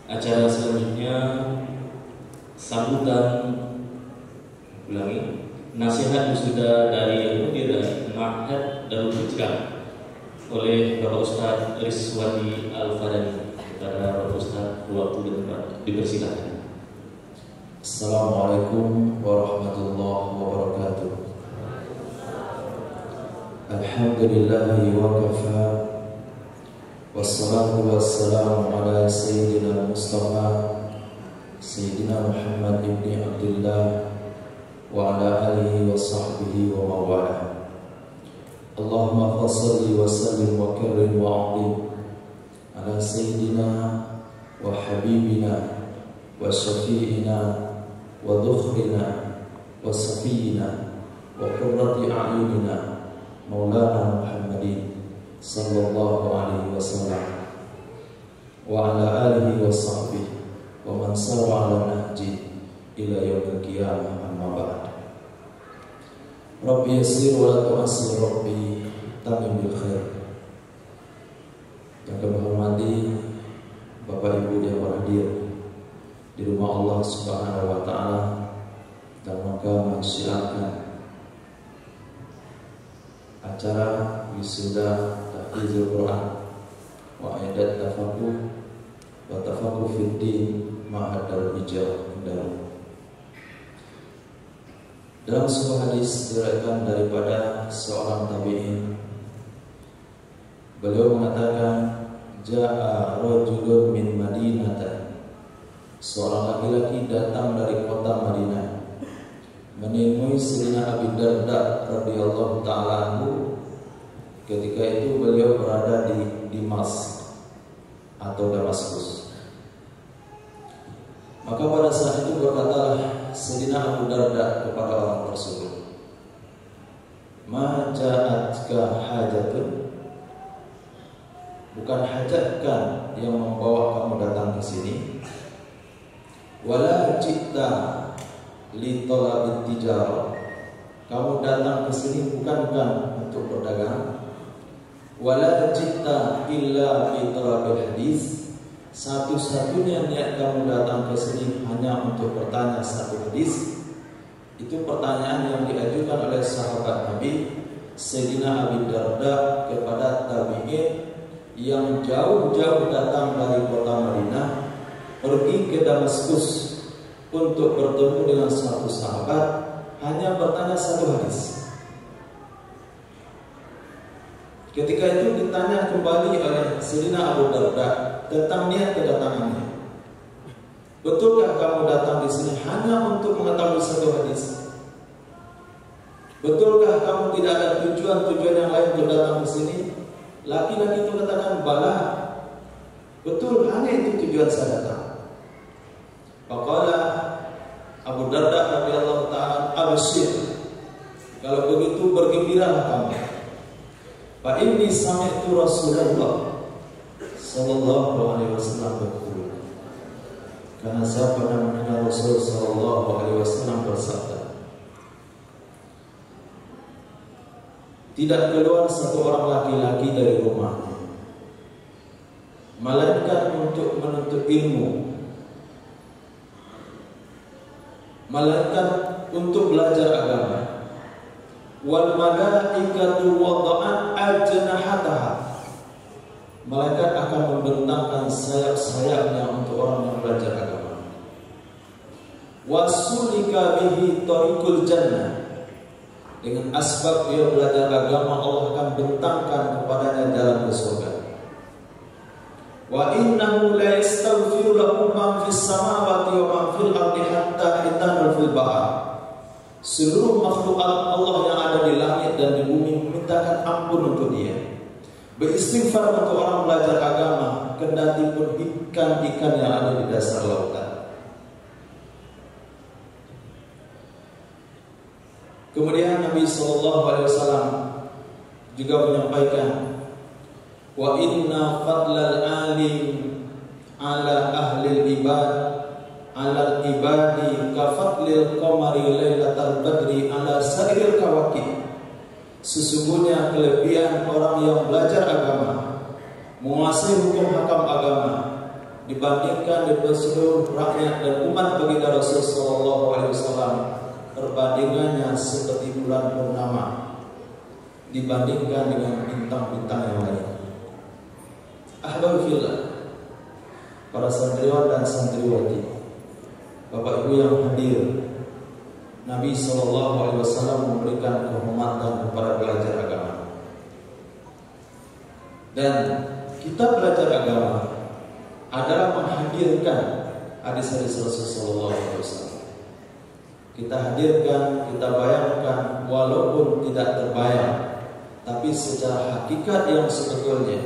Acara selanjutnya sambutan nasihat wisuda dari Ma'had Darul Hijrah oleh Bapak Ustaz Rizwandi Al-Fadani. Kepada Bapak Ustaz, waktu dan tempat dipersilakan. Assalamualaikum warahmatullahi wabarakatuh. Alhamdulillahi wa kafa, wassalatu wassalamu ala sayyidina Mustafa Sayyidina Muhammad ibn Abdullah wa ala alihi wa sahbihi wa mawala. Allahumma fassalli wa sallim wa karrim wa a'lim ala sayyidina wa habibina wa syafi'ina wa dhukhrina wa safiyina wa qurrati a'yunina Maulana Muhammadin sallallahu alaihi wasallam wa ala alihi wa sahbihi wa man sara ala nahji ila yaumil qiyamah, amma ba'd. Rabbi yassir wa la tu'assir, Rabbi tamim bil khair. Yang kami hormati Bapak Ibu yang berhadir di rumah Allah Subhanahu wa taala dan maka mensiarkan acara wisuda tahfizul Quran wa aidat tafaqquh wa tafaqquh fid din Ma'had Darul Hijrah. Dalam sebuah hadis diriwayatkan daripada seorang tabi'in, beliau mengatakan, ja'a rajulun min Madinah, seorang laki-laki datang dari kota Madinah menemui Sayyidina Abi Darda radhiyallahu ta'ala anhu. Ketika itu beliau berada di Dimas atau Damaskus. Maka pada saat itu berkatalah Sayyidina Abu Darda kepada orang tersebut, ma ja'atka hajatun, bukan hajatkan yang membawa kamu datang ke sini, wala ji'ta li talabit tijarah, kamu datang ke sini bukan untuk berdagang, wala ji'ta illa li talabil hadis, satu-satunya niat kamu datang ke sini hanya untuk bertanya satu hadis. Itu pertanyaan yang diajukan oleh sahabat Nabi Sayyidina Abi Darda kepada tabi'in yang jauh-jauh datang dari kota Madinah pergi ke Damaskus untuk bertemu dengan satu sahabat, hanya bertanya satu hadis. Ketika itu ditanya kembali oleh Sayyidina Abu Darda tentang niat kedatangannya. Betulkah kamu datang di sini hanya untuk mengetahui satu hadis? Betulkah kamu tidak ada tujuan yang lain untuk datang di sini? Laki-laki itu katakan, bala, betul, hanya itu tujuan saya datang. Faqala Abu Darda radhiyallahu ta'ala, abshir, kalau begitu bergembiralah kamu. Fa inni sami'tu Rasulullah sallallahu alaihi wasallam berkata, karena saya pernah mendengar Rasul sallallahu alaihi wasallam bersabda, tidak keluar satu orang laki-laki dari rumahnya melainkan untuk menuntut ilmu, melainkan untuk belajar agama. Wal malaikatu wada'at ajnahataha, malaikat akan membentangkan sayap-sayapnya untuk orang yang belajar agama. Wasulika bihi tariqul jannah, dengan asbab dia belajar agama Allah akan bentangkan kepadanya jalan ke surga. Wa innahu la yastaghfiru lahu man fis samawati wa man fil ardi hatta itanul fil bahr, seluruh makhluk Allah yang ada di langit dan di bumi memintakan ampun untuk dia, beristighfar untuk orang belajar agama, kendati pun ikan-ikan yang ada di dasar lautan. Kemudian Nabi SAW juga menyampaikan, wa inna fadlal alim ala ahlil ibad ala ibadi ka fadlil qamari lailatal badri ala sairil kawakib, sesungguhnya kelebihan orang yang belajar agama, menguasai hukum hakam agama, dibandingkan dengan seluruh rakyat dan umat baginda Rasul sallallahu alaihi wasallam, perbandingannya seperti bulan purnama dibandingkan dengan bintang-bintang yang lain. Ahbab fillah, para santriwan dan santriwati, Bapak Ibu yang hadir, Nabi sallallahu alaihi wasallam memberikan kehormatan kepada belajar agama. Dan kita belajar agama adalah menghadirkan hadis-hadis Rasul sallallahu alaihi wasallam. Kita hadirkan, kita bayangkan, walaupun tidak terbayang, tapi secara hakikat yang sebetulnya,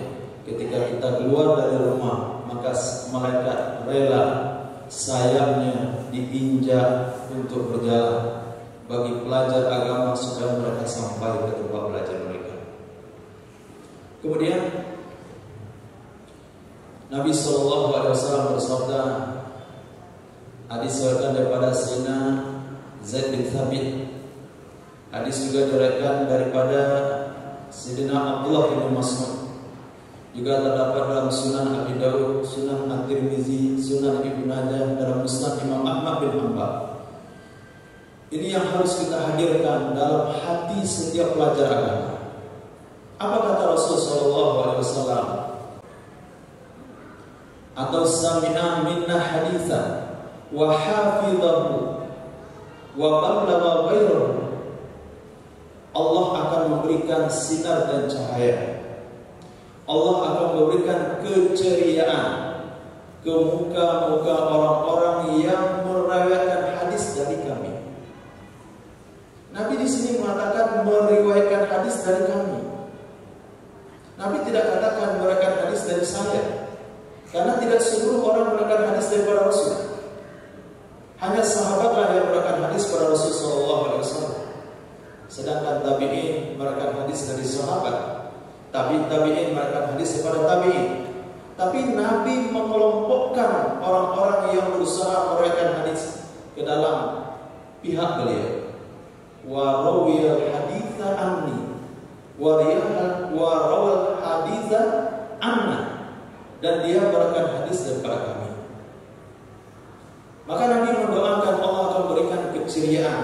ketika kita keluar dari rumah, maka malaikat rela sayapnya diinjak untuk berjalan bagi pelajar agama supaya mereka sampai ke tempat belajar mereka. Kemudian Nabi sallallahu alaihi wasallam bersabda, hadis diriwayatkan daripada Sayyidina Zaid bin Thabit. Hadis juga diriwayatkan daripada Sayyidina Abdullah bin Mas'ud. Juga terdapat dalam Sunan Abi Dawud, Sunan At-Tirmizi, Sunan Ibnu Majah, dalam Musnad Imam Ahmad bin Hanbal. Ini yang harus kita hadirkan dalam hati setiap pelajar agama. Apa kata Rasul sallallahu alaihi wasallam? Atau sami'a minna haditsan wa hafidhahu wa ballagha ghairahu. Allah akan memberikan sinar dan cahaya. Allah akan memberikan keceriaan ke muka-muka orang-orang yang meriwayatkan hadis dari kami. Nabi di sini mengatakan meriwayatkan hadis dari kami. Nabi tidak katakan meriwayatkan hadis dari saya, karena tidak seluruh orang meriwayatkan hadis daripada Rasul. Hanya sahabatlah yang meriwayatkan hadis pada Rasul sallallahu alaihi wasallam. Sedangkan tabi'in meriwayatkan hadis dari sahabat, tabi'in meriwayatkan hadis daripada tabi'in. Tapi Nabi mengelompokkan orang-orang yang berusaha meriwayatkan hadis ke dalam pihak beliau. Wa rawiyal haditsa anni wa rawal haditsa anna, dan dia meriwayatkan hadis daripada kami. Maka Nabi mendoakan Allah akan berikan keceriaan,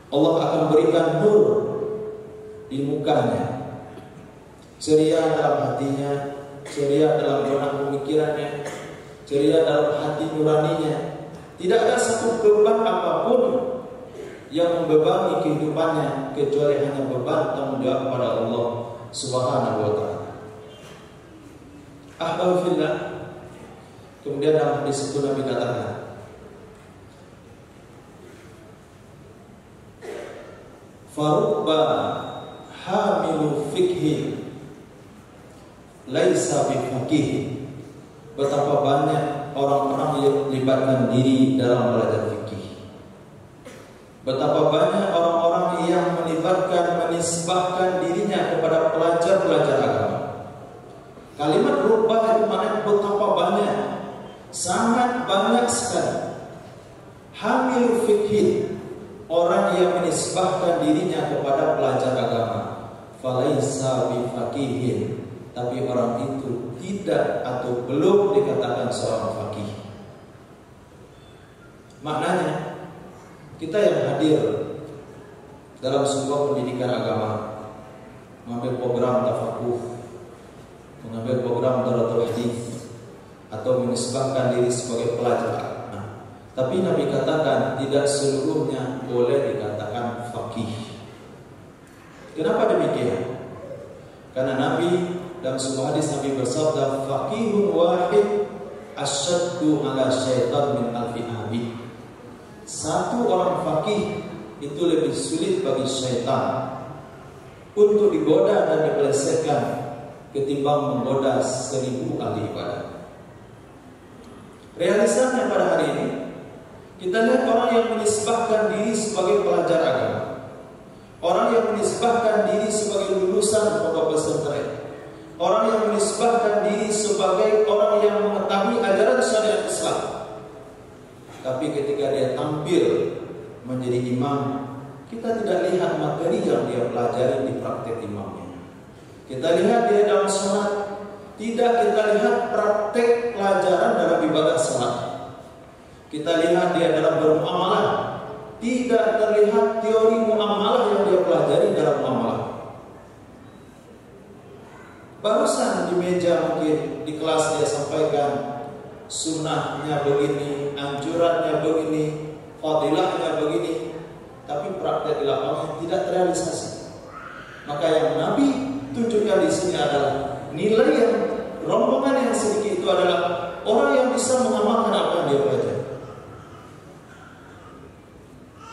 Allah akan berikan nur di mukanya, ceria dalam hatinya, ceria dalam benak pemikirannya, ceria dalam hati nuraninya. Tidak ada satu beban apapun yang membebani kehidupannya kecuali hanya beban tanggung jawab pada Allah Subhanahu wa taala. Ahbab fillah. Kemudian dalam hadis itu Nabi katakan, farubba hamilu fikhi laisa bifaqih. Betapa banyak orang-orang yang melibatkan diri dalam belajar fikih. Betapa banyak orang-orang yang menisbahkan dirinya kepada pelajar-pelajar agama. Kalimat rubah itu maknanya betapa banyak, sangat banyak sekali. Hamil fikih, orang yang menisbahkan dirinya kepada pelajar agama. Falaisa bifaqihin, tapi orang itu tidak atau belum dikatakan seorang faqih. Maknanya, kita yang hadir dalam sebuah pendidikan agama, mengambil program tafakuh, mengambil program daratul hadis, atau menisbahkan diri sebagai pelajar agama. Tapi Nabi katakan tidak seluruhnya boleh dikatakan faqih. Kenapa demikian? Karena Nabi dalam sebuah hadis Nabi bersabda, faqihun wahid asyaddu ala syaitan min alfi abid. Satu orang faqih itu lebih sulit bagi syaitan untuk digoda dan dipelesetkan ketimbang menggoda 1000 ahli ibadah. Realisasinya pada hari ini, kita lihat orang yang menisbahkan diri sebagai pelajar agama, orang yang menisbahkan diri sebagai lulusan pondok pesantren, orang yang menisbahkan diri sebagai orang yang mengetahui ajaran syariat Islam. Tapi ketika dia tampil menjadi imam, kita tidak lihat materi yang dia pelajari di praktek imamnya. Kita lihat dia dalam sholat, Tidak kita lihat praktek pelajaran dalam ibadah salat. Kita lihat dia dalam bermuamalah. Tidak terlihat teori muamalah yang dia pelajari dalam muamalah. Barusan di meja mungkin di kelas dia sampaikan sunnahnya begini, anjurannya begini, fadilahnya begini, tapi praktek di lapangan tidak terrealisasi. Maka yang Nabi tunjukkan di sini adalah nilai yang rombongan yang sedikit itu adalah orang yang bisa mengamalkan apa yang dia pelajari.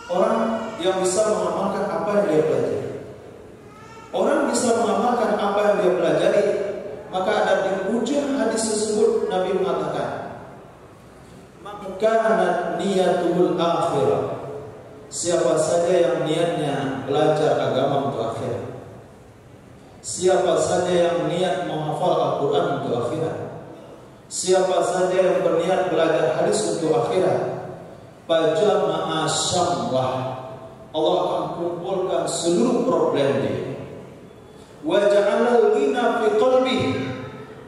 Orang yang bisa mengamalkan apa yang dia pelajari. Orang bisa mengamalkan apa yang dia pelajari, maka ada di ujung hadis tersebut Nabi mengatakan, "Maka niyatul akhirah." Siapa saja yang niatnya belajar agama untuk akhirat, siapa saja yang niat menghafal Al-Quran untuk akhirat, siapa saja yang berniat belajar hadis untuk akhirat, fajama'a syamlah, Allah akan kumpulkan seluruh problem dia. Wa ja'ala al-ghina fi qalbihi,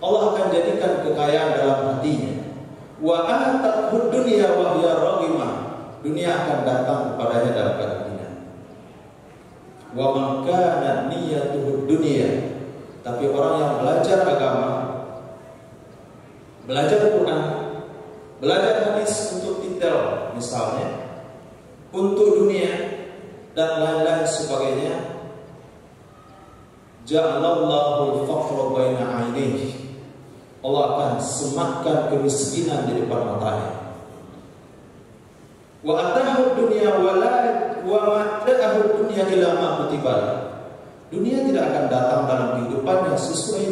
Allah akan jadikan kekayaan dalam hatinya. Wa atathu dunya wa hiya raghimah, dunia akan datang kepadanya dalam keadaan. Wa man kana niyyatuhu dunya, tapi orang yang belajar agama, belajar Quran, belajar hadis untuk titel misalnya, untuk dunia dan lain-lain sebagainya, ja'alallahu al-faqra baina 'ainaihi, Allah akan sematkan kemiskinan di depan matanya. Wa atahu dunya wa mata'ahu dunya ila ma kutiba. Dunia tidak akan datang dalam kehidupannya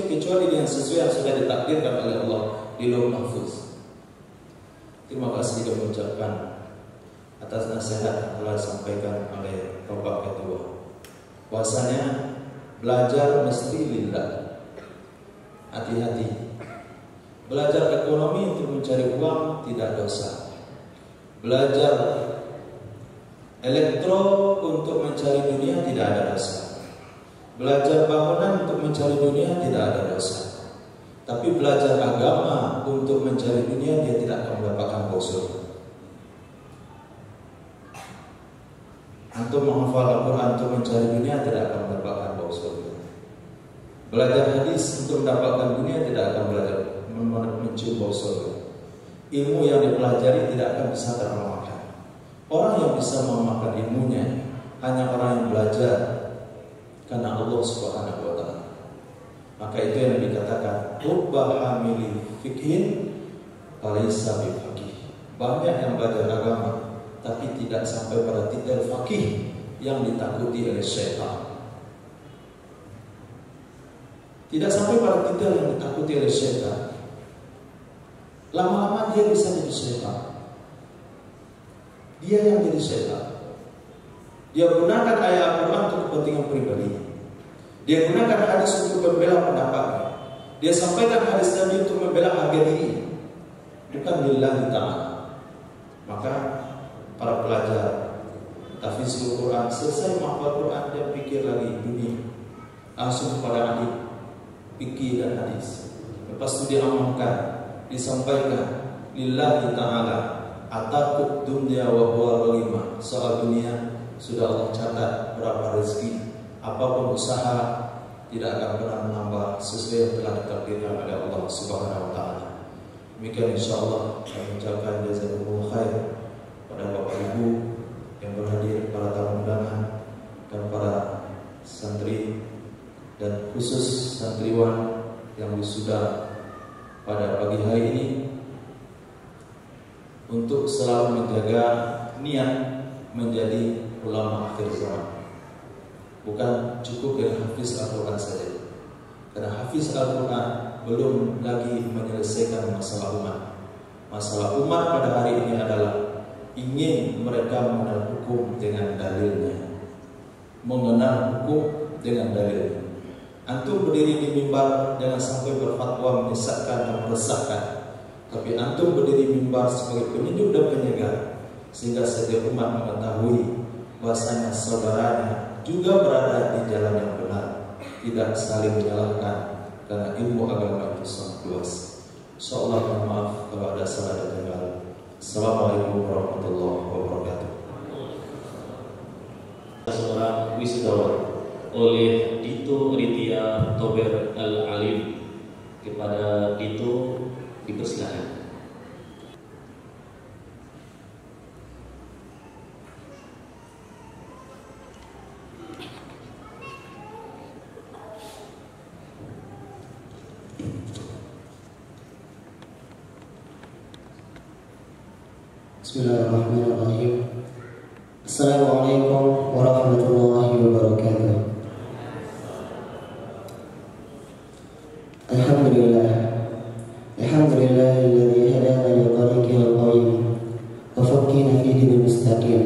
kecuali dengan sesuai yang sudah ditakdirkan oleh Allah di Lauh Mahfuz. Terima kasih kami ucapkan atas nasihat yang telah disampaikan oleh Bapak Ketua. Bahwasanya belajar mesti lillah. Hati-hati. Belajar ekonomi untuk mencari uang tidak dosa. Belajar elektro untuk mencari dunia tidak ada dosa. Belajar bangunan untuk mencari dunia tidak ada dosa. Tapi belajar agama untuk mencari dunia, dia tidak akan mendapatkan surga. Antum menghafal Al-Quran untuk mencari dunia tidak akan mendapatkan surga. Belajar hadis untuk mendapatkan dunia tidak akan mencium bau surga. Ilmu yang dipelajari tidak akan bisa teramalkan. Orang yang bisa mengamalkan ilmunya hanya orang yang belajar karena Allah Subhanahu wa ta'ala. Maka itu yang dikatakan rubba hamili fikhin falaysa bifaqih. Banyak yang belajar agama tapi tidak sampai pada titel faqih yang ditakuti oleh syaitan. Tidak sampai pada titel yang ditakuti oleh syaitan. Lama-lama dia bisa jadi syaitan. Dia yang jadi syaitan. Dia gunakan ayat Al-Quran untuk kepentingan pribadi. Dia gunakan hadis untuk membela pendapatnya. Dia sampaikan hadis Nabi untuk membela harga diri, bukan lillahi ta'ala. Maka para pelajar tahfizul Quran selesai menghafal Quran, dia pikir lagi dunia, langsung pada hadis, fikih dan hadis. Lepas itu dia amalkan, disampaikan lillahi ta'ala, atakut dunya wa huwa ghalimah. Soal dunia sudah Allah catat berapa rezeki, apapun usaha tidak akan pernah menambah sesuai yang telah ditakdirkan oleh Allah Subhanahu wa ta'ala. Demikian insyaallah kami ucapkan jazakumullah khair pada Bapak Ibu yang berhadir, para tamu undangan dan para santri, dan khusus santriwan yang wisuda pada pagi hari ini, untuk selalu menjaga niat menjadi ulama akhir zaman. Bukan cukup dengan hafiz Al-Quran saja, karena hafiz Al-Quran belum lagi menyelesaikan masalah umat. Masalah umat pada hari ini adalah ingin mereka mengenal hukum dengan dalilnya, mengenal hukum dengan dalilnya. Antum berdiri di mimbar jangan sampai berfatwa menyesatkan dan meresahkan, tapi antum berdiri mimbar sebagai penyejuk dan penyegar, sehingga setiap umat mengetahui bahwasanya saudaranya juga berada di jalan yang benar, tidak saling menyalahkan karena ilmu agama itu sangat luas. Insyaallah mohon maaf kalau ada salah dan benar. Assalamualaikum warahmatullahi wabarakatuh. Seorang wisudawan oleh Dito Ridya Tober Al-Alim. Kepada Dito dipersilakan. Bismillahirrahmanirrahim. Assalamualaikum warahmatullahi wabarakatuh. Alhamdulillahilladzi hadana li tariqil qayyim wa faqqina fi dinil mustaqim.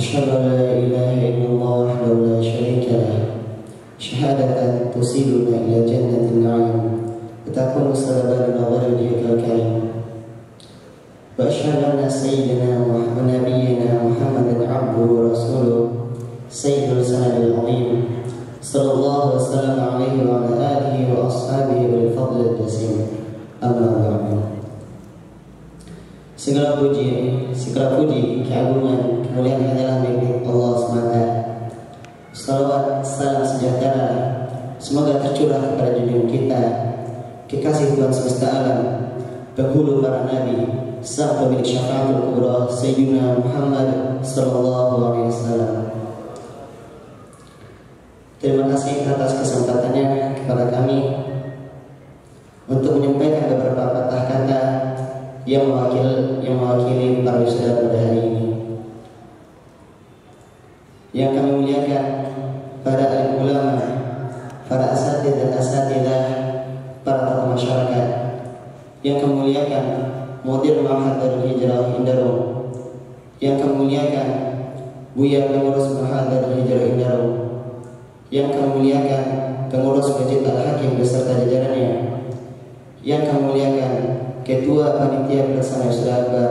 Asyhadu an la ilaha illallah wahdahu la syarika lah. Syahadatan tusiluna ila jannatin na'im wa takunu sababana ghayri wajhikal karim. وأشهد أن سيدنا ونبينا محمدا عبده ورسوله سيد الرسالة العظيم صلى الله وسلم عليه وعلى آله وأصحابه بالفضل الجسيم. أما بعد. Segala puji, keagungan, kemuliaan adalah milik Allah SWT. Salawat, salam sejahtera semoga tercurah kepada junjungan kita, kekasih Tuhan semesta alam, penghulu para nabi, sang pemilik syafaatul kubra Sayyidina Muhammad sallallahu alaihi wasallam. Terima kasih atas kesempatannya kepada kami untuk menyampaikan beberapa patah kata yang mewakili para wisuda pada hari ini. Yang kami muliakan para alim ulama, para asatidz dan asatidzah, para tokoh masyarakat. Yang kami muliakan Mudir Ma'had Darul Hijrah Indarung, yang kami muliakan Buya Pengurus Ma'had Darul Hijrah Indarung, yang kami muliakan Pengurus Masjid Al-Hakim beserta jajarannya, yang kami muliakan Ketua Panitia Pelaksana Wisuda Akbar,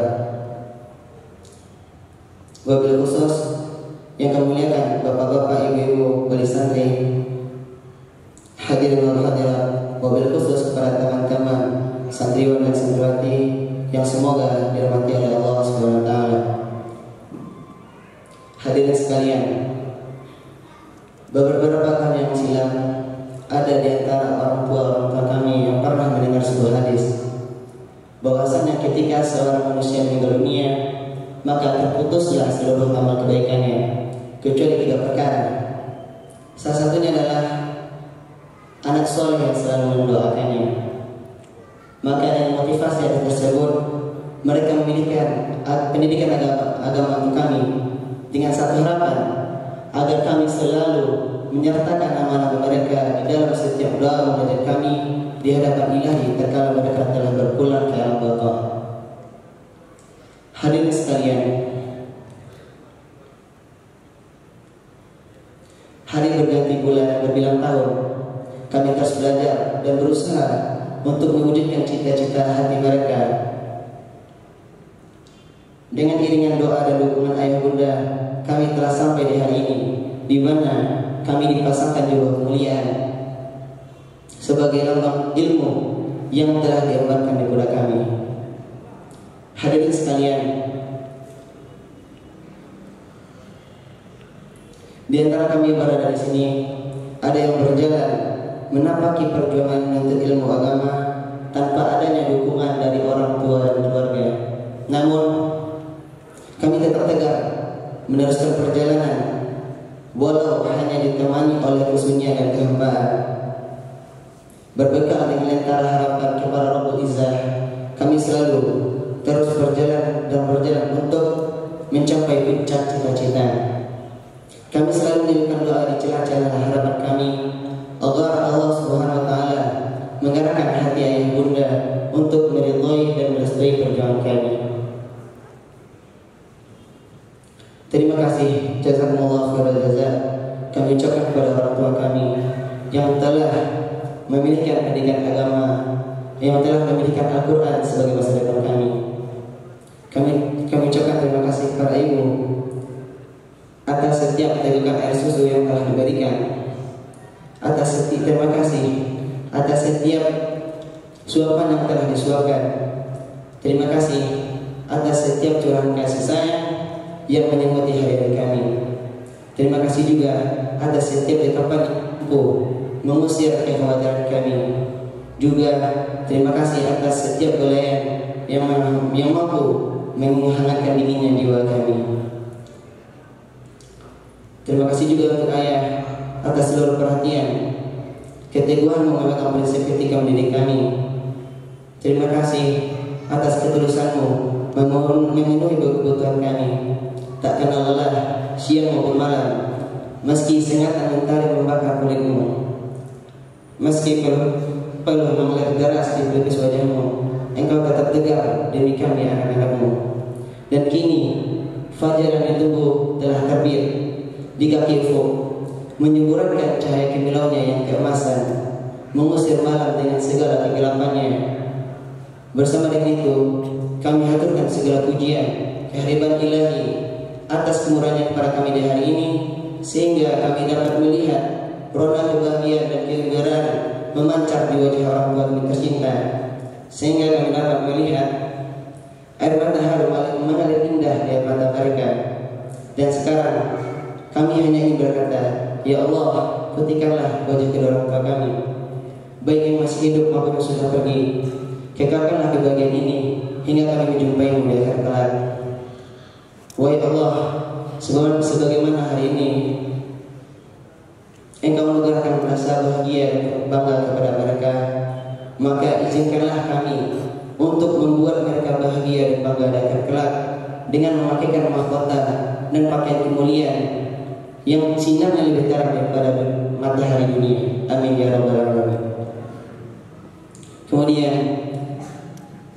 wabil khusus yang kami muliakan bapak-bapak, ibu-ibu, wali santri, hadirin wal hadirat, wabil khusus kepada teman-teman santriwan dan santriwati yang semoga dirahmati oleh Allah Subhanahu wa taala. Hadirin sekalian, beberapa kali yang silam ada di antara orang tua kami yang pernah mendengar sebuah hadis bahwasanya ketika seorang manusia meninggal dunia maka terputuslah seluruh amal kebaikannya kecuali 3 perkara. Salah satunya adalah anak soleh yang selalu mendoakannya. Maka dengan motivasi tersebut mereka memberikan pendidikan agama untuk kami dengan satu harapan agar kami selalu menyertakan nama-nama mereka di dalam setiap doa munajat kami di hadapan Ilahi tatkala mereka telah berpulang ke alam baka. Hadirin sekalian, hari berganti bulan berbilang tahun kami terus belajar dan berusaha untuk mewujudkan cita-cita hati mereka. Dengan iringan doa dan dukungan ayah bunda, kami telah sampai di hari ini, di mana kami dipasangkan jubah kemuliaan sebagai lambang ilmu yang telah diembarkan di pundak kami. Hadirin sekalian, di antara kami yang berada di sini ada yang berjalan menapaki perjuangan menuntut ilmu agama tanpa adanya dukungan dari orang tua dan keluarga. Namun kami tetap tegar meneruskan perjalanan walau hanya ditemani oleh kesunyian dan kehambaan. Berbekal dengan lentera harapan kepada Rabbul Izzah, kami selalu terus berjalan untuk mencapai puncak cita-cita. Kami selalu menjadikan doa di celah-celah harapan kami agar Allah Subhanahu wa taala menggerakkan hati ayah bunda untuk meridhai dan merestui perjuangan kami. Terima kasih, jazakumullah khairal jazaa kami ucapkan kepada orang tua kami yang telah memilihkan pendidikan agama, yang telah memilihkan Al-Quran sebagai masa depan kami. Kami ucapkan terima kasih kepada ibu atas setiap tegukan air susu yang telah diberikan. terima kasih atas setiap suapan yang telah disuapkan. Terima kasih atas setiap curahan kasih sayang yang menyelimuti hari-hari kami. Terima kasih juga atas setiap dekapan mampu mengusir kekhawatiran kami. Juga terima kasih atas setiap belayan yang mampu menghangatkan dinginnya jiwa kami. Terima kasih juga untuk Ayah atas seluruh perhatian, keteguhan memegang prinsip ketika mendidik kami. Terima kasih atas ketulusanmu memenuhi kebutuhan kami, tak kenal lelah siang maupun malam, meski sengatan mentari membakar kulitmu, meski peluh mengalir deras di pelipis wajahmu, engkau tetap tegar demi kami anak-anakmu. Dan kini fajar yang tubuh telah terbit di kaki ufuk, menyemburatkan cahaya kimilaunya yang keemasan, mengusir malam dengan segala kegelapannya. Bersama dengan itu, kami haturkan segala pujian kehadiran Ilahi atas kemurahannya kepada kami di hari ini, sehingga kami dapat melihat rona kebahagiaan dan kegembiraan memancar di wajah orang tua kami tercinta, sehingga kami dapat melihat air mata harum mengalir indah di mata mereka. Dan sekarang kami hanya ingin berkata, ya Allah, putihkanlah wajah kedua orang tua kami, baik yang masih hidup maupun yang sudah pergi. Kekalkanlah kebahagiaan ini hingga kami menjumpaimu di akhir kelak. Wahai Allah, sebagaimana hari ini Engkau menugarkan rasa bahagia dan bangga kepada mereka, maka izinkanlah kami untuk membuat mereka bahagia dan bangga di akhir kelak dengan memakaikan mahkota dan pakaian kemuliaan yang sinarnya lebih terang daripada matahari dunia. Amin ya rabbal alamin. Kemudian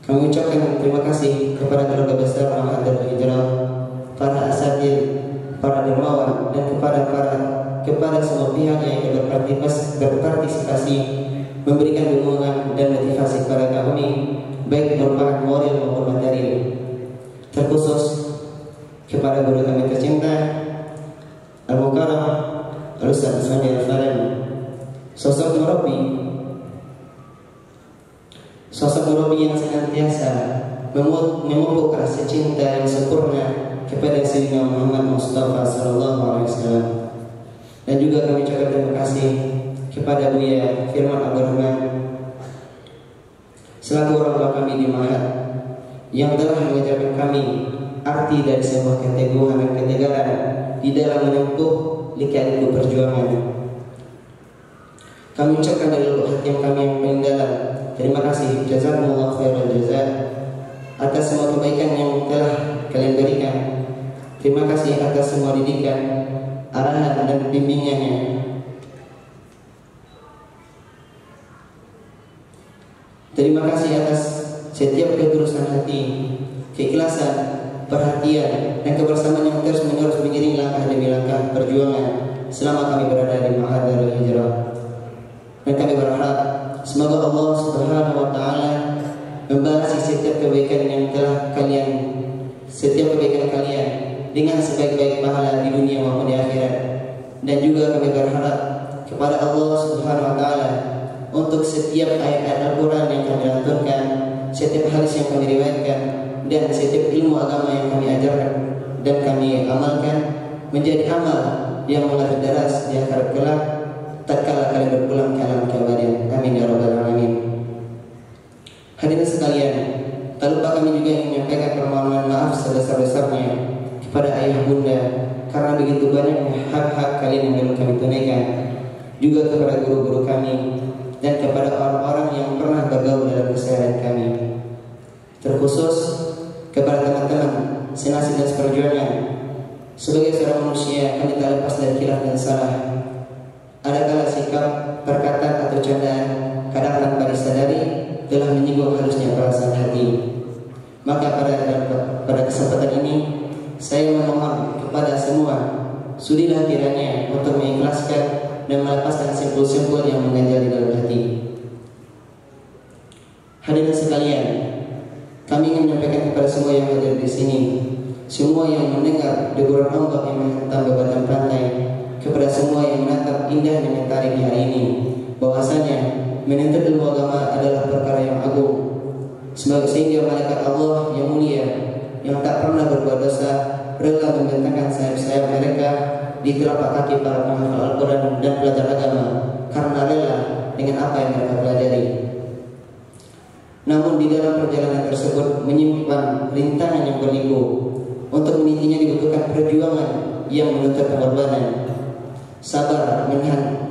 kami ucapkan terima kasih kepada keluarga besar Ma'had Darul Hijrah, para asatidz, para dermawan, dan kepada semua pihak yang berpartisipasi memberikan dukungan dan motivasi kepada kami, baik merupakan moral maupun materi. Terkhusus kepada guru kami tercinta Al-Mukarram Al-Ustaz Ismandi Al-Farani, sosok murabi yang senantiasa memupuk rasa cinta yang sempurna kepada Sayyidina Muhammad Mustafa sallallahu alaihi wasallam. Dan juga kami ucapkan terima kasih kepada Buya Firman Abdul Rahman selaku orang tua kami di Ma'had yang telah mengajarkan kami arti dari sebuah keteguhan dan ketegaran di dalam menempuh lika-liku perjuangan. Kami ucapkan dari lubuk hati yang kami yang paling dalam, terima kasih jazakumullah khairal jazaa atas semua kebaikan yang telah kalian berikan. Terima kasih atas semua didikan, arahan dan bimbingannya. Terima kasih atas setiap ketulusan hati, keikhlasan, perhatian, dan kebersamaan yang terus-menerus mengiringi langkah demi langkah perjuangan selama kami berada di Ma'had Darul Hijrah. Dan kami berharap semoga Allah Subhanahu wa taala membalas setiap kebaikan kalian dengan sebaik-baik pahala di dunia maupun di akhirat. Dan juga kami berharap kepada Allah Subhanahu wa taala untuk setiap ayat-ayat Al-Qur'an yang kami lantunkan, setiap hadis yang kami riwayatkan, dan setiap ilmu agama yang kami ajarkan dan kami amalkan menjadi amal yang mengalir deras di akhirat kelak tatkala kalian berpulang ke alam keabadian. Amin ya rabbal alamin. Hadirin sekalian, tak lupa kami juga ingin menyampaikan permohonan maaf sebesar-besarnya kepada ayah bunda karena begitu banyaknya hak-hak kalian yang belum kami tunaikan, juga kepada guru-guru kami dan kepada orang-orang yang pernah bergaul dalam keseharian kami. Terkhusus kepada teman-teman senasib dan seperjuangan. Sebagai seorang manusia, kami tak lepas dari khilaf dan salah. Adakala sikap, perkataan atau candaan kadang tanpa disadari telah menyinggung halusnya perasaan hati. Maka pada kesempatan ini saya memohon kepada semua, sudilah kiranya untuk mengikhlaskan dan melepaskan simpul-simpul yang mengganjal di dalam hati. Hadirin sekalian, kami ingin menyampaikan kepada semua yang hadir di sini, semua yang mendengar deburan ombak yang menghantam bebatuan pantai, kepada semua yang menatap indah mengomentari di hari ini bahwasanya menuntut ilmu agama adalah perkara yang agung, sehingga malaikat Allah yang mulia yang tak pernah berbuat dosa rela membentangkan sayap-sayap mereka di telapak kaki para penghafal Al-Quran dan pelajar agama karena rela dengan apa yang mereka pelajari. Namun di dalam perjalanan tersebut menyimpan rintangan yang berliku. Untuk menitinya dibutuhkan perjuangan yang menuntut pengorbanan, sabar, menahan,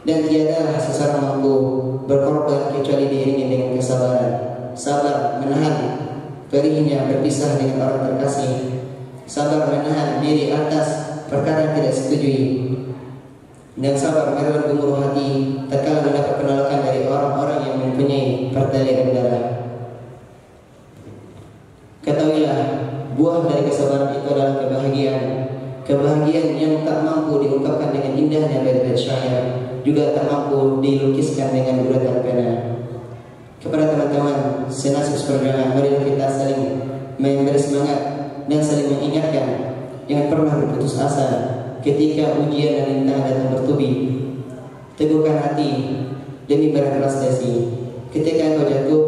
dan tiada seseorang mampu berkorban kecuali diiringi dengan kesabaran. Sabar menahan perihnya berpisah dengan orang terkasih, sabar menahan diri atas perkara yang tidak setujui, dan sabar merawat gemuruh hati tatkala mendapat penolakan dari orang-orang yang mempunyai pertalian darah. Ketahuilah, buah dari kesabaran itu adalah kebahagiaan yang tak mampu diungkapkan dengan indahnya bait-bait syair, juga tak mampu dilukiskan dengan guratan pena. Kepada teman-teman senasib seperjalanan, marilah kita saling memberi semangat dan saling mengingatkan jangan pernah berputus asa ketika ujian dan rintangan datang bertubi. Teguhkan hati demi berprestasi. Ketika engkau jatuh,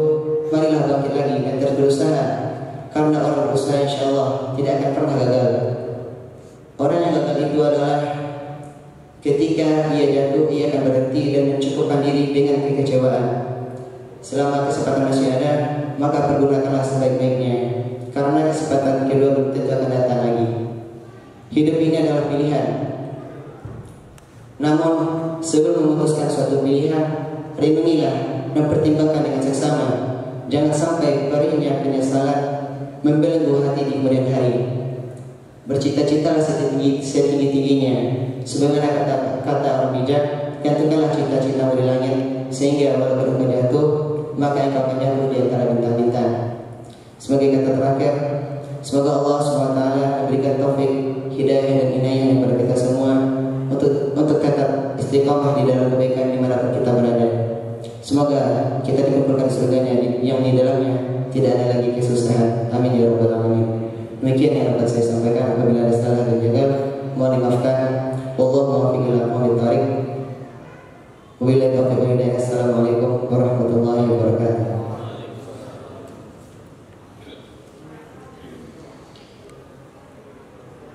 marilah bangkit lagi dan terus berusaha, karena orang berusaha insyaallah tidak akan pernah gagal. Orang yang gagal itu adalah ketika ia jatuh, ia akan berhenti dan mencukupkan diri dengan kekecewaan. Selama kesempatan masih ada, maka pergunakanlah sebaik-baiknya, karena kesempatan kedua belum tentu akan datang lagi. Hidup ini adalah pilihan. Namun sebelum memutuskan suatu pilihan, renungilah dan pertimbangkan dengan seksama. Jangan sampai perihnya penyesalan membelenggu hati di kemudian hari. Bercita-citalah setinggi-tingginya, sebagaimana kata orang bijak, gantungkanlah cita-citamu di langit, sehingga walaupun engkau jatuh, maka engkau akan jatuh di antara bintang-bintang. Sebagai kata terakhir, semoga Allah SWT memberikan taufik, hidayah dan inayah kepada kita semua untuk kata istiqamah di dalam kebaikan dimanapun kita berada. Semoga kita dikumpulkan surganya yang di dalamnya tidak ada lagi kesusahan. Amin ya rabbal alamin. Demikian yang dapat saya sampaikan. Apabila ada salah dan jaga, mohon dimaafkan. Wallahu muwaffiq ila aqwamit thariq. Wabillahi taufiq wal hidayah. Assalamualaikum warahmatullahi wabarakatuh.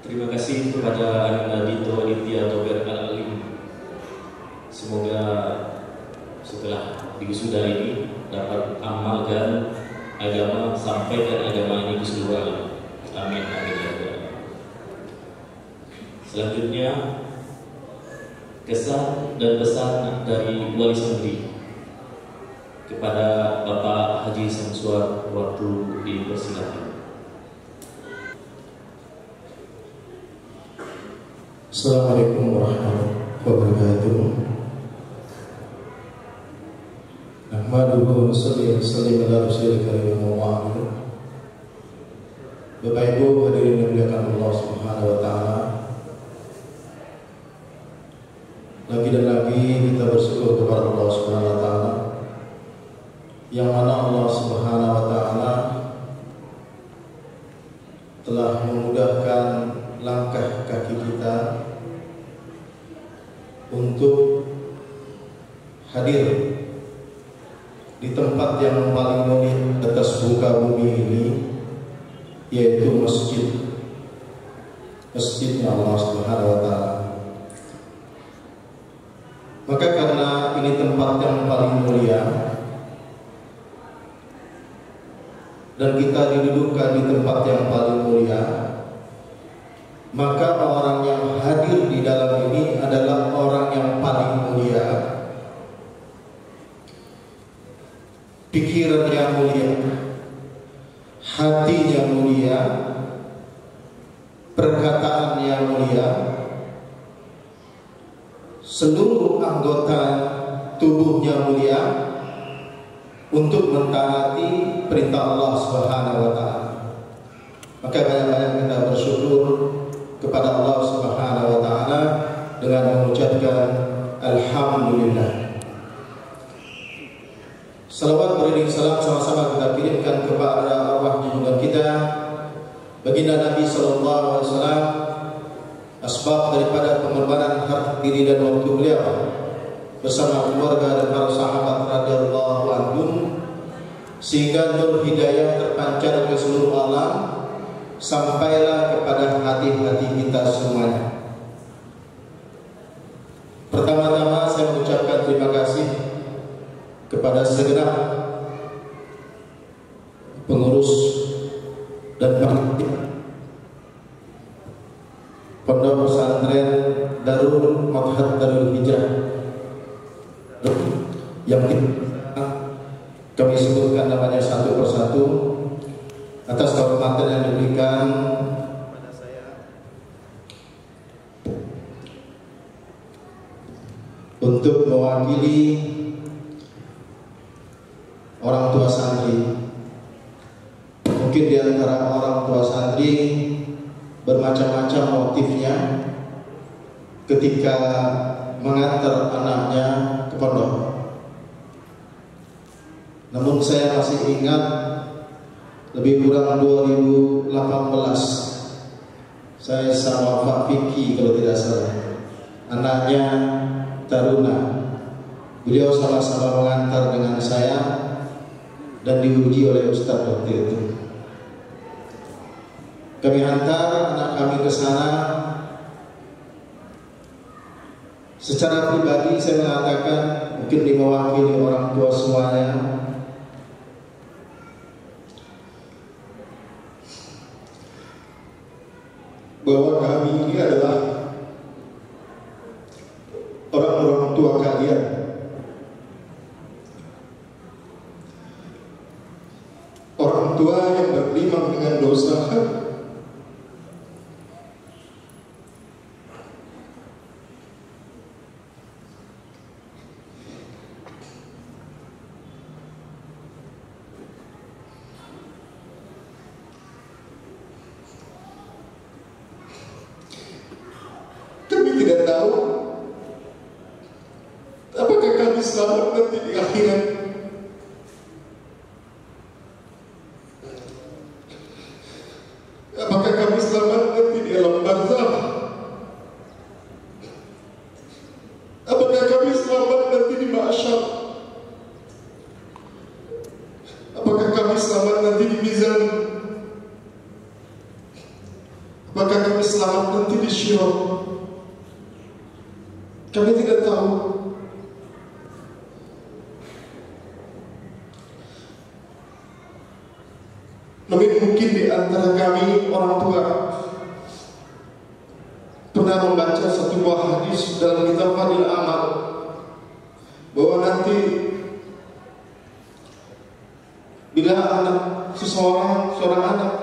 Terima kasih kepada Anda Dito Aditya Togar Al-Alim. Semoga setelah wisuda ini dapat amalkan agama, sampaikan agama ini keseluruhan. Amin amin ya Allah. Selanjutnya kesan dan pesan dari Wali Sonri kepada Bapak Haji Samsuar, waktu dipersilakan. Assalamualaikum warahmatullahi wabarakatuh. Nahmaduhu wa nusalli wa nusallim ala rasulil karim wa ba'd. Bapak Ibu hadirin yang dimuliakan Allah Subhanahu wa taala. Lagi dan lagi kita bersyukur kepada Allah Subhanahu wa taala, yang mana Allah Subhanahu wa taala telah memudahkan langkah kaki kita untuk hadir di tempat yang paling mulia atas muka bumi ini, yaitu masjidnya Allah Subhanahu wa taala. Maka karena ini tempat yang paling mulia dan kita didudukkan di tempat yang paling mulia, maka orang yang hadir di dalam ini adalah orang yang paling mulia, pikirannya mulia, hatinya mulia, perkataannya mulia, seluruh anggota tubuhnya mulia untuk mentaati perintah Allah Subhanahu wa taala. Maka banyak-banyak kita bersyukur kepada Allah Subhanahu wa taala dengan mengucapkan alhamdulillah. Salawat beriring salam sama-sama kita kirimkan kepada arwah junjungan kita baginda Nabi sallallahu alaihi wasallam asbab daripada pengorbanan harta diri dan waktu beliau bersama keluarga dan para sahabat radhiyallahu anhum, sehingga nur hidayah terpancar ke seluruh alam sampailah kepada hati-hati kita semuanya. Pertama-tama saya mengucapkan terima kasih kepada segenap pengurus dan panitia Pondok Pesantren Darul Ma'had Darul Hijrah yang kami sebutkan namanya satu persatu atas kehormatan yang diberikan kepada saya untuk mewakili orang tua santri. Mungkin di antara orang tua santri bermacam-macam motifnya ketika mengantar anaknya ke pondok. Namun saya masih ingat lebih kurang 2018 saya sama Pak Vicky kalau tidak salah, anaknya Taruna. Beliau sama-sama mengantar dengan saya dan diuji oleh Ustadz waktu itu. Kami hantar anak kami ke sana. Secara pribadi saya mengatakan, mungkin diwakili orang tua semuanya, bahwa kami ini adalah orang-orang tua kalian. Orang tua yang bergelimang dengan dosa, tidak tahu apakah kami selamat nanti di akhirat. Apakah kami selamat nanti di alam barzakh? Apakah kami selamat nanti di mahsyar? Apakah kami selamat nanti di mizan? Apakah kami selamat nanti di syirat? Kami tidak tahu. Namun mungkin di antara kami orang tua pernah membaca satu buah hadis dalam kitab Fadil Amal, bahwa nanti bila anak seorang anak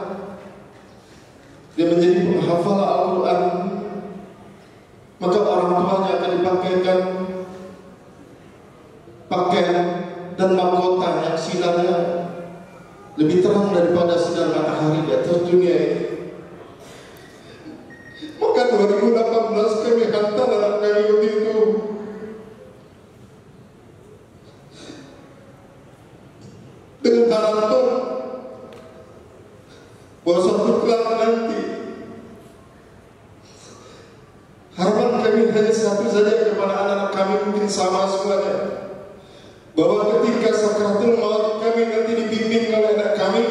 dia menjadi penghafal Al-Quran, maka orang tuanya akan dipakaikan pakaian dan mahkota yang sinarnya lebih terang daripada sinar matahari di atas dunia ini. Maka 2018 kami hantar anak kami waktu itu dengan harapan bahwa suatu kelak nanti harapan kami hanya satu saja kepada anak-anak kami, mungkin sama semuanya, bahwa ketika sakaratul maut kami nanti dibimbing oleh anak kami,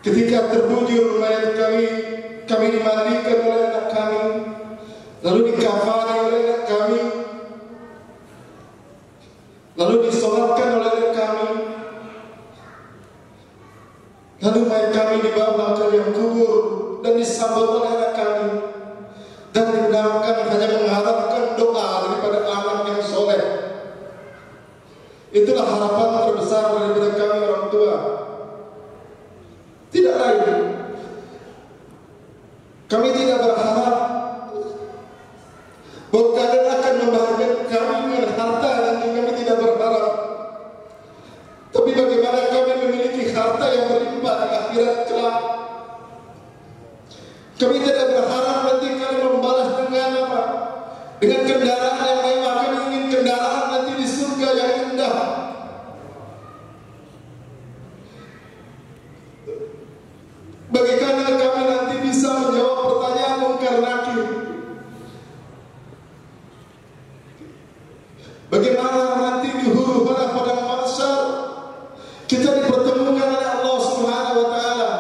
ketika terbujur mayat kami dimandikan oleh anak kami, lalu dikafani oleh anak kami, lalu disolatkan oleh anak kami, lalu mayat kami dibawa ke liang kubur dan disambut oleh anak kami, dan didamkan hanya mengharapkan doa daripada anak yang soleh. Itulah harapan terbesar daripada kami orang tua, tidak lain. Kami tidak berharap bahwa kalian akan membahagiakan kami dengan harta, nanti kami tidak berharap. Tapi bagaimana kami memiliki harta yang berlimpah di akhirat kelak. Kami tidak Bagaimana nanti di huru hara padang mahsyar kita dipertemukan oleh Allah Subhanahu wa taala.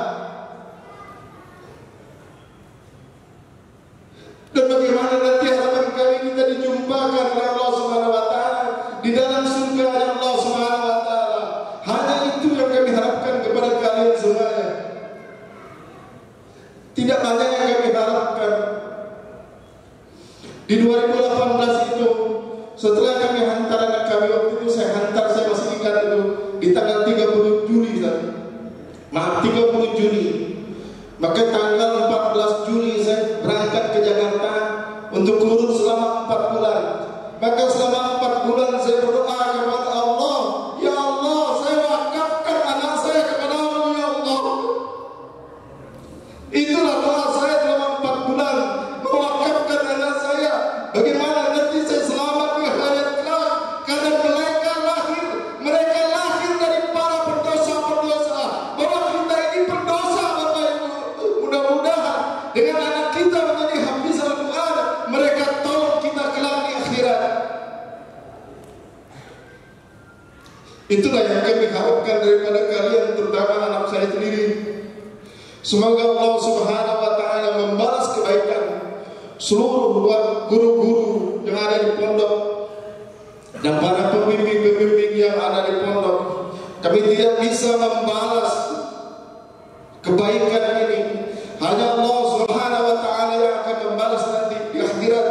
Dan bagaimana nanti harapan kami kita dijumpakan oleh Allah Subhanahu wa taala di dalam surga Allah Subhanahu wa taala. Hanya itu yang kami harapkan kepada kalian semuanya. Tidak banyak yang kami harapkan. Di 2018 itu, setelah kami hantar anak kami, waktu itu saya masih ingat itu di tanggal 30 Juli maaf 30 Juni. Maka tanggal 14 Juli saya berangkat ke Jakarta untuk kurus selama 4 bulan. Maka selama 4 bulan saya berdoa kepada Allah, ya Allah, saya wakafkan anak saya kepada-Mu ya Allah. Itulah doa saya selama 4 bulan, mewakafkan anak saya. Bagaimana nanti saya selamat di akhirat kelak, karena mereka lahir dari para pendosa-pendosa. Bahwa kita ini pendosa, Bapak Ibu. Mudah-mudahan dengan anak kita menjadi hafiz Al-Quran, mereka tolong kita kelak di akhirat. Itulah yang kami harapkan daripada kalian, terutama anak saya sendiri. Semoga Allah Subhanahu wa taala membalas kebaikan seluruh guru-guru yang ada di pondok dan para pembimbing-pembimbing yang ada di pondok. Kami tidak bisa membalas kebaikan ini. Hanya Allah Subhanahu wa taala yang akan membalas nanti di akhirat.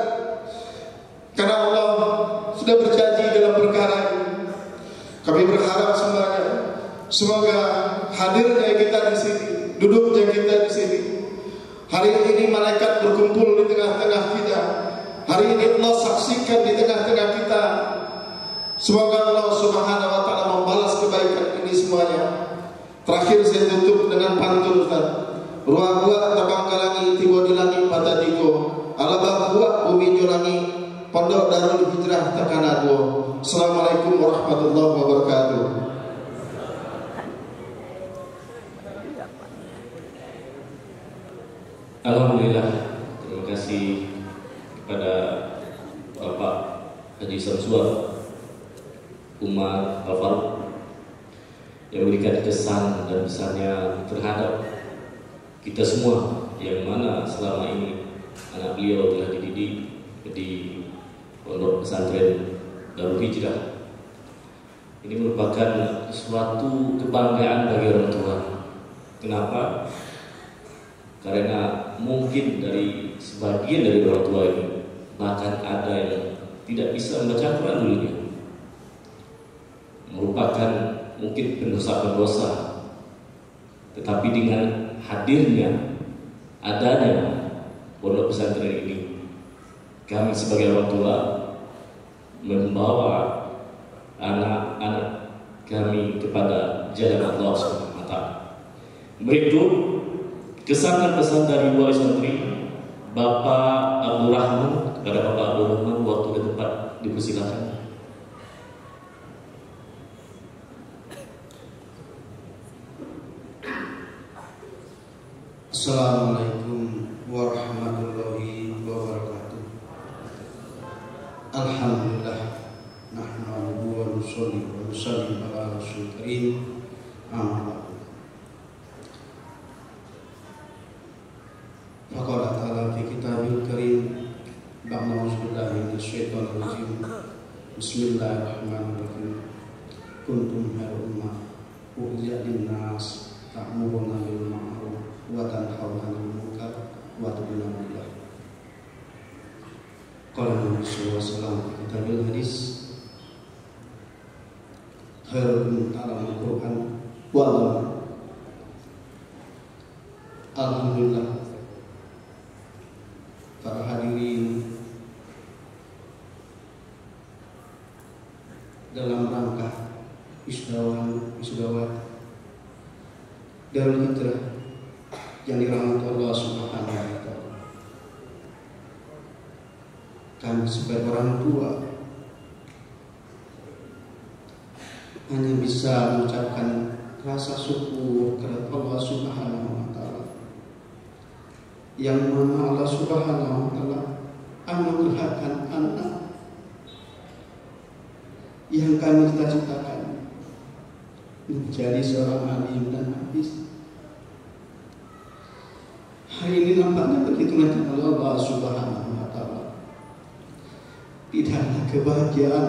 Karena Allah sudah berjanji dalam perkara ini. Kami berharap semuanya, semoga hadirnya kita di sini, duduknya kita di sini. Hari ini malaikat berkumpul di tengah-tengah kita. Hari ini Allah saksikan di tengah-tengah kita. Semoga Allah Subhanahu wa taala membalas kebaikan ini semuanya. Terakhir saya tutup dengan pantun Ustaz. Ruang gua tabang kalangi tiba di langit patadiko. Alabah gua bumi jolangi Pondok Darul Hijrah Tekanado. Assalamualaikum warahmatullahi wabarakatuh. Alhamdulillah, terima kasih kepada Bapak Haji Samsuar Umar Al-Faruq yang memberikan kesan dan pesannya terhadap kita semua, yang mana selama ini anak beliau telah dididik di Pondok Pesantren Darul Hijrah. Ini merupakan suatu kebanggaan bagi orang tua. Kenapa? Karena mungkin dari sebagian dari orang tua ini bahkan ada yang tidak bisa membaca Quran dulunya, merupakan mungkin pendosa-pendosa. Tetapi dengan hadirnya, adanya pondok pesantren ini, kami sebagai orang tua membawa anak-anak kami kepada jalan Allah Subhanahu wa taala. Berikut kesan dan pesan dari wali santri Bapak Abdul Rahman. Kepada Bapak Abdul Rahman, waktu dan tempat dipersilakan. Assalamualaikum warahmatullahi wabarakatuh. Alhamdulillah, nahmaduhu wa nusalli wa nusallim ala rasulil karim. Amma ba'du. Faqala ta'ala fi kitabil karim, ba'da auzubillahi minasyaitonir rajim. Bismillahirrahmanirrahim. Kuntum khairu ummah ukhrijat lin-nas ta'muruna bil ma'ruf wa tanhauna 'anil munkar wa tu'minuna billah. Qala Nabi sallallahu alaihi wasallam fi kitabil hadis, khairun ta'allumul Qur'an wa 'allama. Alhamdulillah, para hadirin dalam rangka wisudawat Darul Hijrah yang dirahmati Allah Subhanahu wa taala. Kami sebagai orang tua hanya bisa mengucapkan rasa syukur kepada Allah Subhanahu wa taala, yang mana Allah Subhanahu wa taala anugerahkan anak yang kami cita-citakan menjadi seorang alim dan hafiz. Hari ini nampaknya begitu oleh Allah Subhanahu wa Ta'ala. Tidaklah kebahagiaan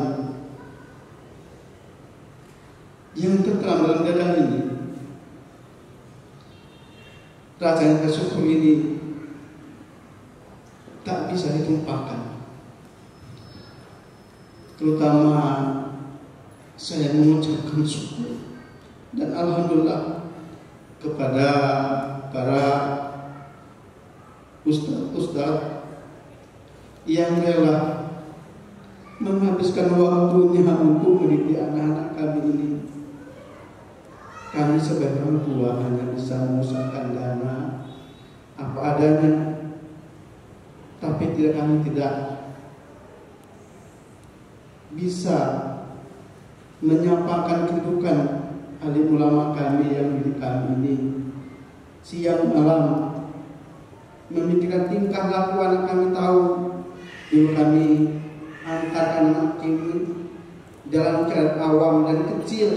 yang terterang dalam dada ini, rasanya bersyukur ini tak bisa ditumpahkan. Terutama saya mengucapkan syukur dan alhamdulillah kepada para ustaz-ustaz yang rela menghabiskan waktunya untuk mendidik anak-anak kami ini. Kami sebagai orang tua hanya bisa mengusahakan dana apa adanya, tapi kami tidak bisa menyampaikan kedudukan alim ulama kami yang milik kami ini. Siang malam memikirkan tingkah laku anak kami. Tahu dulu kami angkat anak kami dalam keadaan awam dan kecil,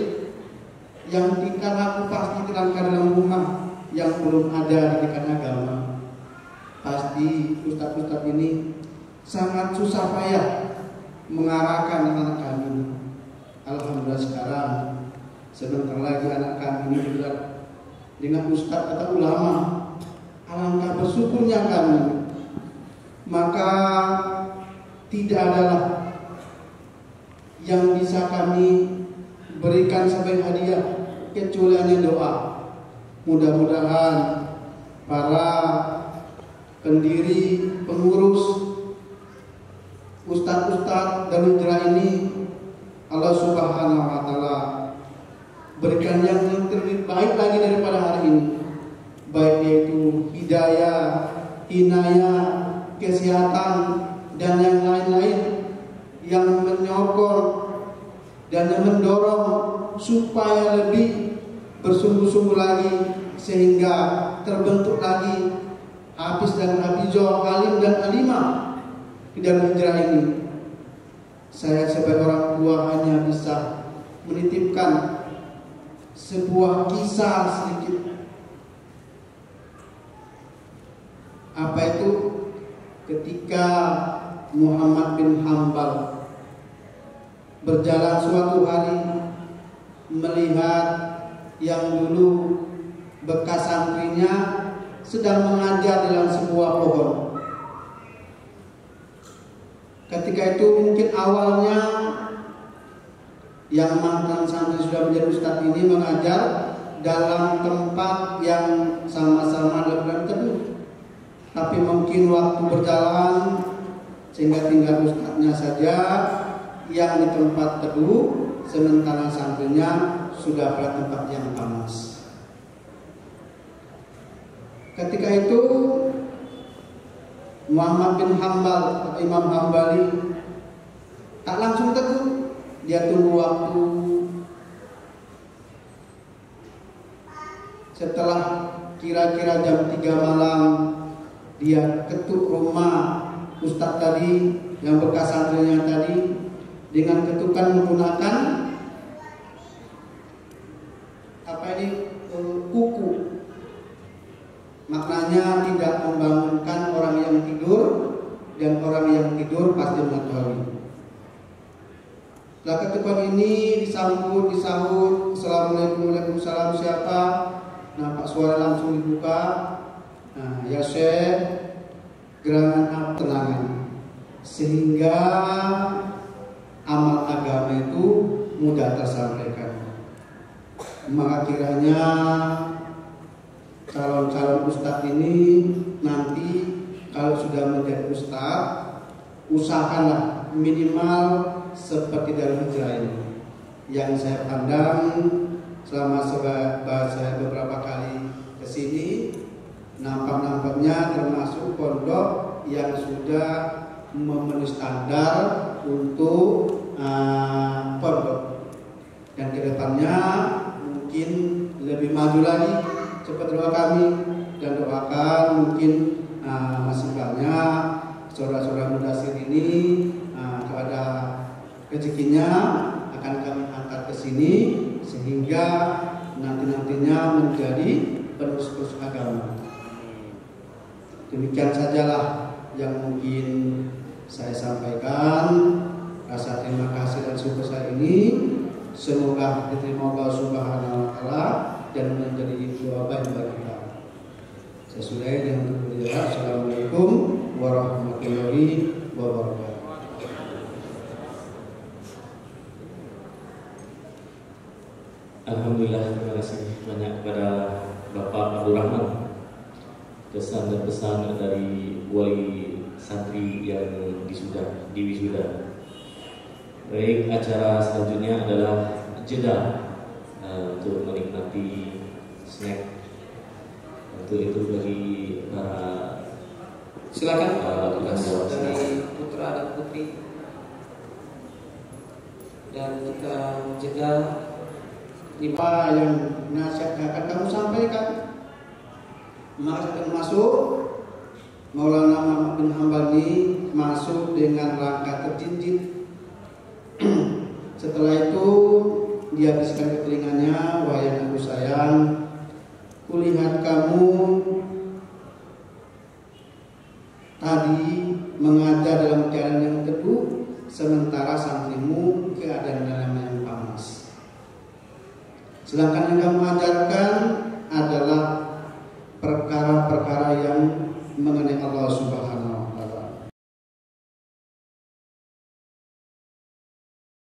yang tingkah laku pasti terangkat dalam rumah yang belum ada didikan agama. Pasti ustaz-ustaz ini sangat susah payah mengarahkan anak kami. Alhamdulillah sekarang sebentar lagi anak kami ini juga dengan ustaz atau ulama. Alangkah bersyukurnya kami. Maka tidak adalah yang bisa kami berikan sebagai hadiah kecuali hanya doa. Mudah-mudahan para pendiri, pengurus, ustaz-ustaz dan hijrah ini Allah Subhanahu wa Ta'ala berikan yang terlebih baik lagi daripada hari ini, baik yaitu hidayah, inayah, kesehatan dan yang lain-lain yang menyokong dan yang mendorong supaya lebih bersungguh-sungguh lagi sehingga terbentuk lagi hafiz dan hafizah, alim dan alimah di dalam hijrah ini. Saya sebagai orang tua hanya bisa menitipkan sebuah kisah sedikit. Apa itu? Ketika Muhammad bin Hanbal berjalan suatu hari melihat yang dulu bekas santrinya sedang mengajar dalam sebuah pohon. Ketika itu mungkin awalnya yang mantan santri sudah menjadi ustadz ini mengajar dalam tempat yang sama-sama dalam teduh. Tapi mungkin waktu berjalan sehingga tinggal ustadznya saja yang di tempat teduh, sementara santrinya sudah pada tempat yang panas. Ketika itu Muhammad bin Hanbal atau Imam Hambali tak langsung teduh, dia tunggu waktu. Setelah kira-kira jam 3 malam, dia ketuk rumah ustadz tadi yang bekas santrinya tadi dengan ketukan menggunakan kuku. Maknanya tidak membangunkan orang yang tidur, dan orang yang tidur pasti mengetahui. Setelah ketukan ini disambut, disahut, assalamualaikum, waalaikumsalam, siapa? Nampak suara langsung dibuka. Nah, ya Syekh, gerangan tenangan, sehingga amal agama itu mudah tersampaikan. Maka kiranya calon-calon ustadz ini nanti kalau sudah menjadi ustadz, usahakanlah minimal seperti dalam hijrah ini. Yang saya pandang selama saya beberapa kali ke sini, nampak-nampaknya termasuk pondok yang sudah memenuhi standar untuk pondok, dan kedepannya mungkin lebih maju lagi. Cepat doa kami dan doakan mungkin masih banyak saudara-saudara mudasir ini kepada rezekinya akan kami angkat ke sini sehingga nanti-nantinya menjadi penerus-penerus agama. Demikian sajalah yang mungkin saya sampaikan. Rasa terima kasih dan syukur saya ini semoga diterima Allah Subhanahu wa taala dan menjadi doa baik bagi kita. Saya sudahi dengan berdoa. Assalamualaikum warahmatullahi wabarakatuh. Alhamdulillah, terima kasih banyak kepada Bapak Abdul Rahman. Kesan dan pesan dari wali santri yang diwisuda. Baik, acara selanjutnya adalah jeda untuk menikmati snack. Untuk itu bagi para Silakan tugas dari putra dan putri. Dan kita jeda Apa yang nasihat akan kamu sampaikan? Maka akan masuk Maulana Muhammad bin Hambali masuk dengan langkah terjinjit. Setelah itu dia bisikan ke telinganya, wahai anakku sayang, kulihat kamu tadi mengajar dalam keadaan yang teduh, sementara santrimu keadaan dalam yang panas. Sedangkan yang kamu ajarkan adalah perkara-perkara yang mengenai Allah Subhanahu